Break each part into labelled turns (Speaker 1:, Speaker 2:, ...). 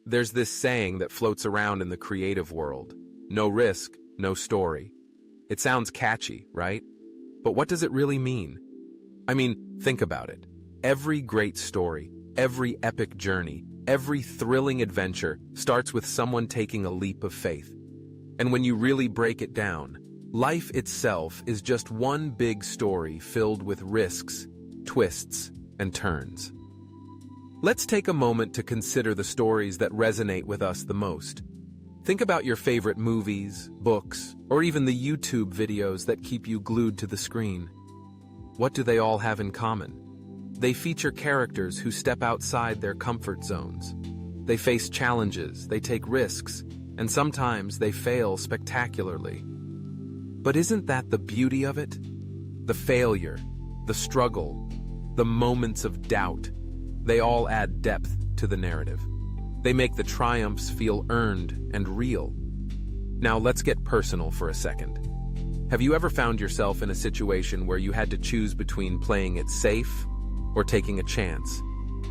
Speaker 1: There's this saying that floats around in the creative world: no risk, no story. It sounds catchy, right? But what does it really mean? I mean, think about it. Every great story, every epic journey, every thrilling adventure starts with someone taking a leap of faith. And when you really break it down, life itself is just one big story filled with risks, twists, and turns. Let's take a moment to consider the stories that resonate with us the most. Think about your favorite movies, books, or even the YouTube videos that keep you glued to the screen. What do they all have in common? They feature characters who step outside their comfort zones. They face challenges, they take risks, and sometimes they fail spectacularly. But isn't that the beauty of it? The failure, the struggle, the moments of doubt, they all add depth to the narrative. They make the triumphs feel earned and real. Now let's get personal for a second. Have you ever found yourself in a situation where you had to choose between playing it safe or taking a chance?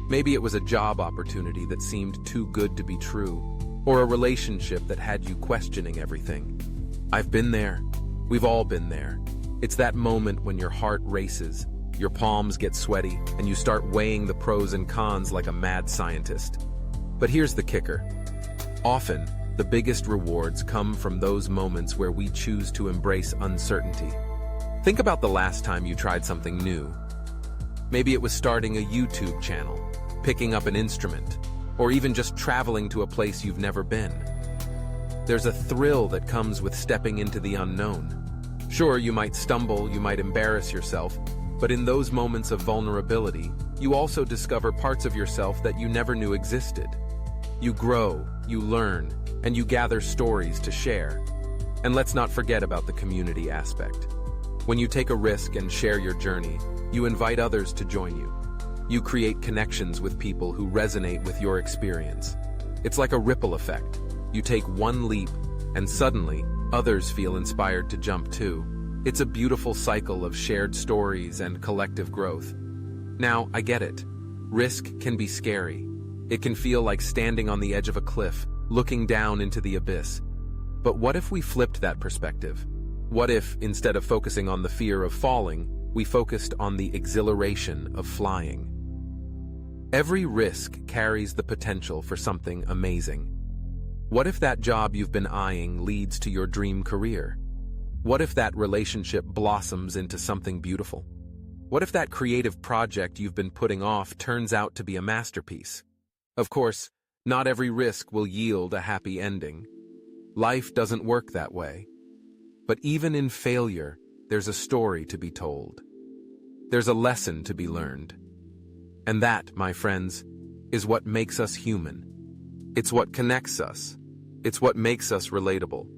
Speaker 1: Maybe it was a job opportunity that seemed too good to be true, or a relationship that had you questioning everything. I've been there. We've all been there. It's that moment when your heart races, your palms get sweaty, and you start weighing the pros and cons like a mad scientist. But here's the kicker. Often, the biggest rewards come from those moments where we choose to embrace uncertainty. Think about the last time you tried something new. Maybe it was starting a YouTube channel, picking up an instrument, or even just traveling to a place you've never been. There's a thrill that comes with stepping into the unknown. Sure, you might stumble, you might embarrass yourself, but in those moments of vulnerability, you also discover parts of yourself that you never knew existed. You grow, you learn, and you gather stories to share. And let's not forget about the community aspect. When you take a risk and share your journey, you invite others to join you. You create connections with people who resonate with your experience. It's like a ripple effect. You take one leap, and suddenly, others feel inspired to jump too. It's a beautiful cycle of shared stories and collective growth. Now, I get it. Risk can be scary. It can feel like standing on the edge of a cliff, looking down into the abyss. But what if we flipped that perspective? What if, instead of focusing on the fear of falling, we focused on the exhilaration of flying? Every risk carries the potential for something amazing. What if that job you've been eyeing leads to your dream career? What if that relationship blossoms into something beautiful? What if that creative project you've been putting off turns out to be a masterpiece? Of course, not every risk will yield a happy ending. Life doesn't work that way. But even in failure, there's a story to be told. There's a lesson to be learned. And that, my friends, is what makes us human. It's what connects us. It's what makes us relatable.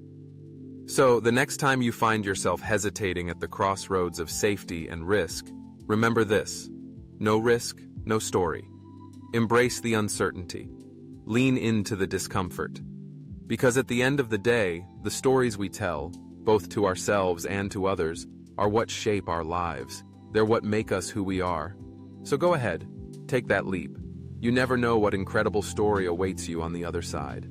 Speaker 1: So, the next time you find yourself hesitating at the crossroads of safety and risk, remember this: no risk, no story. Embrace the uncertainty. Lean into the discomfort. Because at the end of the day, the stories we tell, both to ourselves and to others, are what shape our lives. They're what make us who we are. So go ahead, take that leap. You never know what incredible story awaits you on the other side.